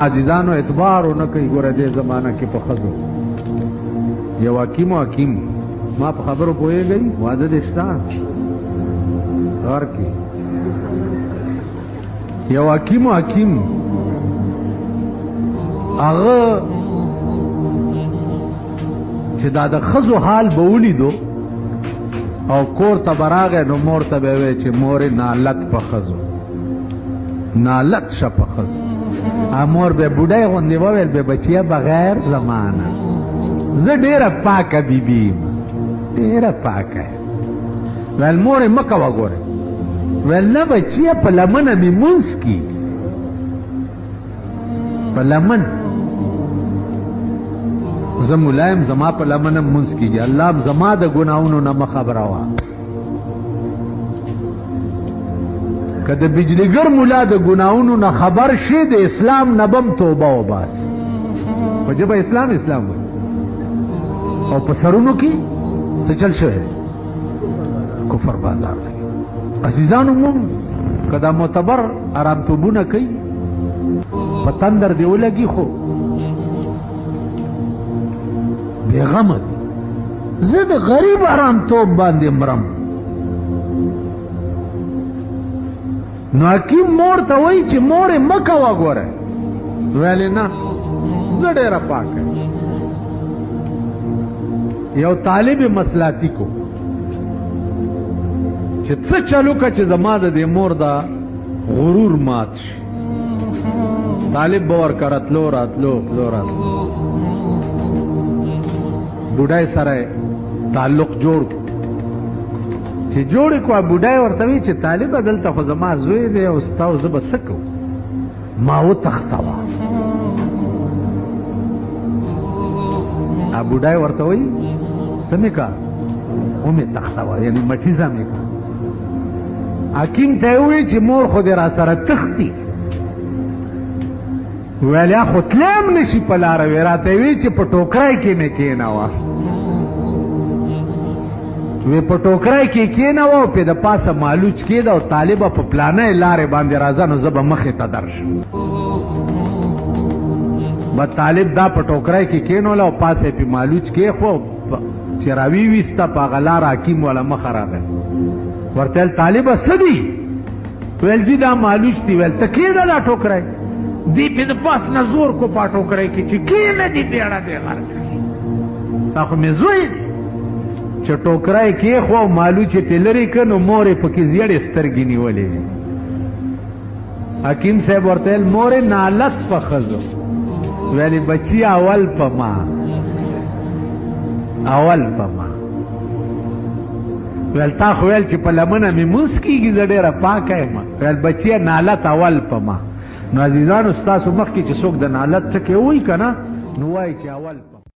عزیزانو اعتبار نه کوي. ګوره دې زمانه کې په ښځو یو حکیم ما په خبرو پوهېږئ واده دې شته غر کې یو حکیم هغه چې دا د ښځو حال به ولیدو او کور ته به راغی نو مور ته به یې وی چې مورې نالت په ښځو نالت شه په ښځو. مور به بوډۍ غوندې وویل به بچیه بغیر زمانه زه ډېره پاکه بیبي یم ډېره پاکه. ویل مورې مه کوه ګورې. ویل نه بچیه په لمنه مې مونځ کېږي په لمن زه ملا یم زما په لمنه مونځ کېږي. الله زما د ګناهونو نه مه خبروه. که د بجلیګر ملا د ګناهونو نه خبر شي د اسلام نه بم توبه وباسي. په ژبه اسلام وایي او په سرونو کې څه چل شوی کفر بازار دی. عزیزانو مونږ که دا معتبر ارامتوبونه کوي په تندر دې ولګي خو بېغمه دي. زه د غریب ارامتوب باندې مرم. نو حکیم مور ته وایي چې مورې مه کوه ګوره. ویلې نه زه ډېره پاکه. یو طالب مسلاتی کو چې څه چلو که چې زما د دې مور دا غرور مات شي. طالب به ورکه راتلو بوډای سره تعلق جوړ چې جوړې کړه. بوډای ورته وی چې طالبه دلته خو زما زوی دی او ستا او زه به څه کوو. ما وتښتوه. بوډای ورته وی څه مې کا ومې تښتوه یعنې مټیزه مې کا. حکیم ته یې ووی چې مور خو دې را سره تښتي. ویل یا خو تلی هم نشي په لاره. وی راته یې وی چې په ټوکرای کې مې کېنوه. وی په ټوکرای کې کېنوه او پې د پاسه مالوچ کېده او طالبه په پلانه لارې باندې راځه نو زه به مخې ته درشم. به طالب دا په ټوکرای کې کېنوله او پاسه یې پې مالوچ کېښوه چې راویویسته په هغه لاره حکیم والا مخه راغی. ورته ویل طالبه څه دي؟ ویل جي دا مالوچ دي. ویل ته کېده دا ټوکرای دی پې د پاس نه زور کو په ټوکرای کې چې کېنه دي بیړه دی غر دا خو مې زوی دی. چې ټوکرای کېښوه او مالوچ یې ترې لرې کړه نو مور یې پکې زیړې سترګې نیولې وې. حکیم صاحب ورته ویل مورې نالت په ښځو. ویلې بچي اول په ما ویل تا خو ویل چې په لمنه مې مونځ کېږي زه ډېره پاکه یم. ویل بچیه نالت اول په ما. نو عزیزانو ستاسو مخکې چې څوک د نالت څه کې وایي که نه نو وایي چې اول